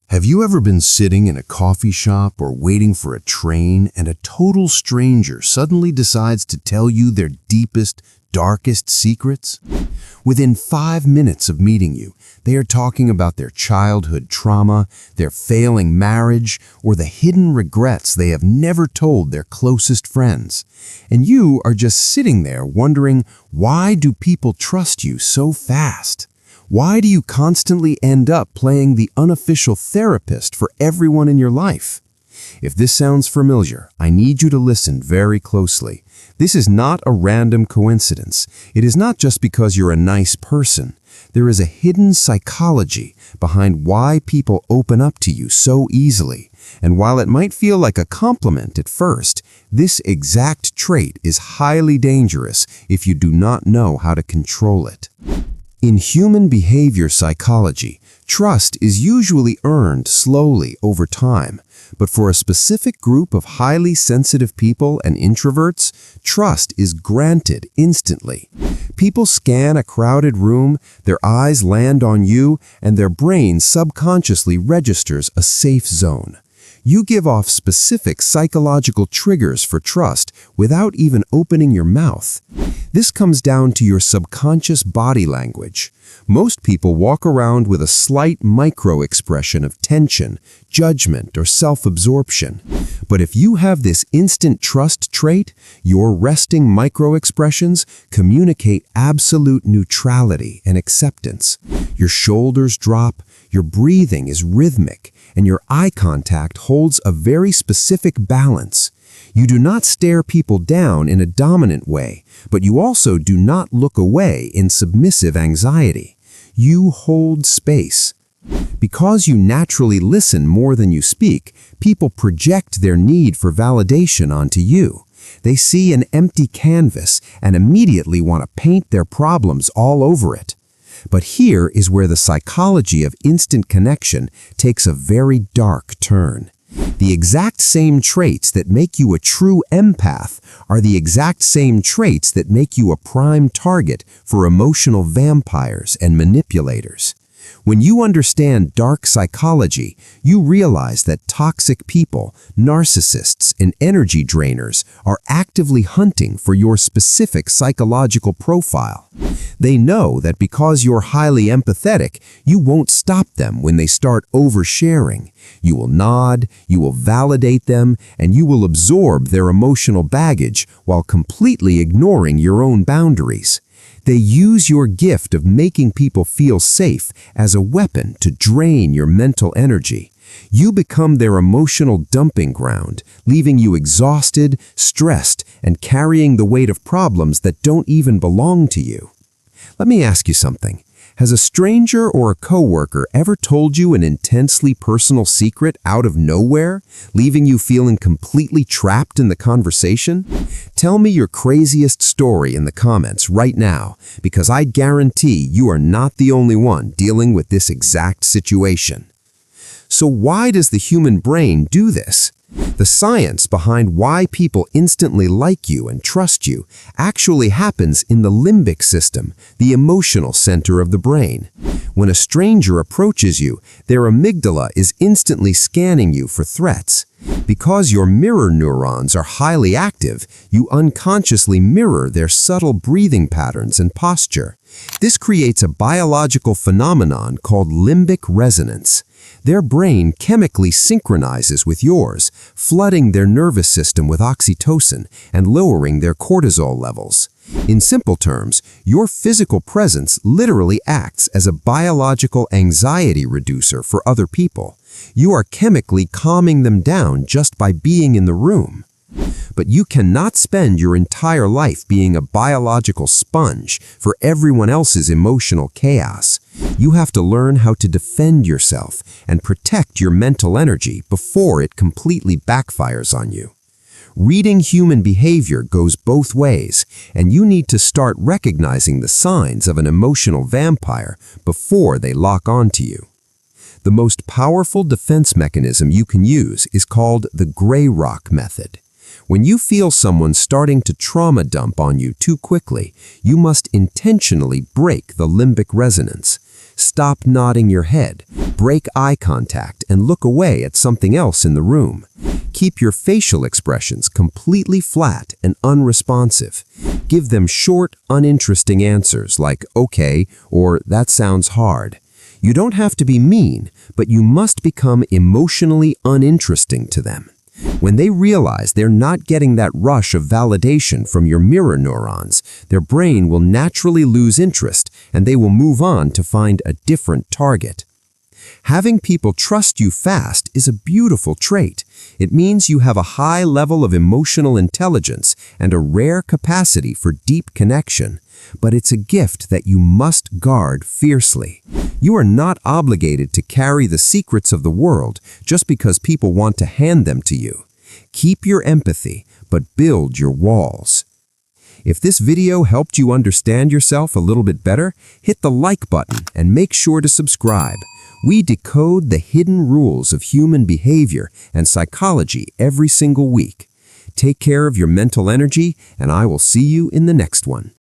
Have you ever been sitting in a coffee shop or waiting for a train and a total stranger suddenly decides to tell you their deepest, darkest secrets? Within 5 minutes of meeting you, they are talking about their childhood trauma, their failing marriage, or the hidden regrets they have never told their closest friends. And you are just sitting there wondering, why do people trust you so fast? Why do you constantly end up playing the unofficial therapist for everyone in your life? If this sounds familiar, I need you to listen very closely. This is not a random coincidence. It is not just because you're a nice person. There is a hidden psychology behind why people open up to you so easily. And while it might feel like a compliment at first, this exact trait is highly dangerous if you do not know how to control it. In human behavior psychology, trust is usually earned slowly over time, but for a specific group of highly sensitive people and introverts, trust is granted instantly. People scan a crowded room, their eyes land on you, and their brain subconsciously registers a safe zone. You give off specific psychological triggers for trust without even opening your mouth. This comes down to your subconscious body language. Most people walk around with a slight micro-expression of tension, judgment, or self-absorption. But if you have this instant trust trait, your resting micro-expressions communicate absolute neutrality and acceptance. Your shoulders drop, your breathing is rhythmic, and your eye contact holds a very specific balance. You do not stare people down in a dominant way, but you also do not look away in submissive anxiety. You hold space. Because you naturally listen more than you speak, people project their need for validation onto you. They see an empty canvas and immediately want to paint their problems all over it. But here is where the psychology of instant connection takes a very dark turn. The exact same traits that make you a true empath are the exact same traits that make you a prime target for emotional vampires and manipulators. When you understand dark psychology, you realize that toxic people, narcissists, and energy drainers are actively hunting for your specific psychological profile. They know that because you're highly empathetic, you won't stop them when they start oversharing. You will nod, you will validate them, and you will absorb their emotional baggage while completely ignoring your own boundaries. They use your gift of making people feel safe as a weapon to drain your mental energy. You become their emotional dumping ground, leaving you exhausted, stressed, and carrying the weight of problems that don't even belong to you. Let me ask you something. Has a stranger or a coworker ever told you an intensely personal secret out of nowhere, leaving you feeling completely trapped in the conversation? Tell me your craziest story in the comments right now, because I guarantee you are not the only one dealing with this exact situation. So why does the human brain do this? The science behind why people instantly like you and trust you actually happens in the limbic system, the emotional center of the brain. When a stranger approaches you, their amygdala is instantly scanning you for threats. Because your mirror neurons are highly active, you unconsciously mirror their subtle breathing patterns and posture. This creates a biological phenomenon called limbic resonance. Their brain chemically synchronizes with yours, flooding their nervous system with oxytocin and lowering their cortisol levels. In simple terms, your physical presence literally acts as a biological anxiety reducer for other people. You are chemically calming them down just by being in the room. But you cannot spend your entire life being a biological sponge for everyone else's emotional chaos. You have to learn how to defend yourself and protect your mental energy before it completely backfires on you. Reading human behavior goes both ways, and you need to start recognizing the signs of an emotional vampire before they lock onto you. The most powerful defense mechanism you can use is called the gray rock method. When you feel someone starting to trauma dump on you too quickly, you must intentionally break the limbic resonance. Stop nodding your head, break eye contact, and look away at something else in the room. Keep your facial expressions completely flat and unresponsive. Give them short, uninteresting answers like "okay" or "that sounds hard." You don't have to be mean, but you must become emotionally uninteresting to them. When they realize they're not getting that rush of validation from your mirror neurons, their brain will naturally lose interest and they will move on to find a different target. Having people trust you fast is a beautiful trait. It means you have a high level of emotional intelligence and a rare capacity for deep connection. But it's a gift that you must guard fiercely. You are not obligated to carry the secrets of the world just because people want to hand them to you. Keep your empathy, but build your walls. If this video helped you understand yourself a little bit better, hit the like button and make sure to subscribe. We decode the hidden rules of human behavior and psychology every single week. Take care of your mental energy, and I will see you in the next one.